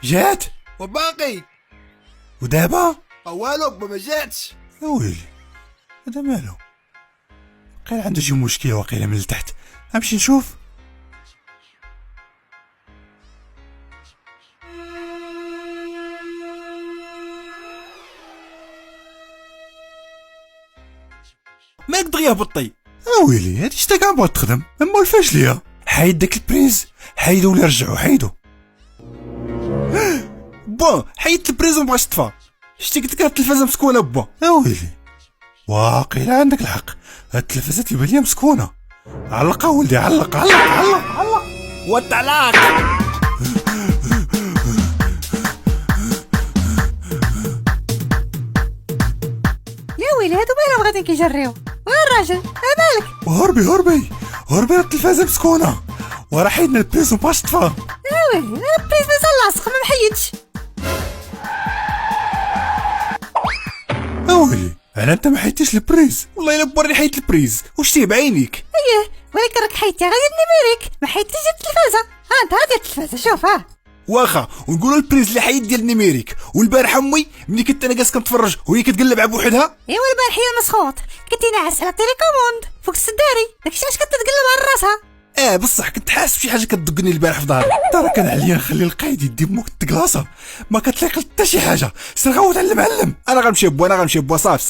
جات وباقي ودابا والو ما جاتش. يا ويلي هذا مالو؟ قيل عنده شي مشكله واقيلا من التحت. امشي نشوف. مالك دغيا هبطي؟ يا ويلي هادي شتا كاع بغات تخدم اما الفاش ليا. حيد داك البريز، حيدو ولا رجعو حيدو. با حيدت البريزون بغاش تطفى. شتي قلت لك التلفازه مسكونه با. يا ويلي واقيلا عندك الحق، هاد التلفازات يبان ليا مسكونه. علقها ولدي، علق علق علق علق. والطلاق. يا ويلي هادو مالهم غادي كيجريو؟ وين الراجل؟ مالك؟ هربي هربي هربي، هاد التلفازه مسكونه وراه حيدنا البريز ومبقاش طفى. يا ويلي انا بريز مازال لاصق ما محيدش. يا ويلي انا انت ما حيدتيش البريز. والله الا بوري حيدت البريز واش تيه بعينيك. اييه ولكن راك حيدتي غير النيميريك ما حيدتيش التلفازه. ها انت هادي التلفازه شوف ها. واخا ونقولوا البريز اللي حيد ديال النيميريك. والبارح امي ملي كنت انا جالس كنتفرج وهي كتقلب على بوحدها. ايوا البارح هي مسخوط كنتي ناعس على تيليكوموند فوق السداري داكشي علاش كنت تقلب على راسها. بصح كنت حاسس بشي حاجه كتدقني البارح في ظهري. ترى كان عليا نخلي القايد يدي بموك التكلاصه، ما كتلاقي حتى شي حاجه. سير غوت على المعلم. انا غنمشي بوا صافي.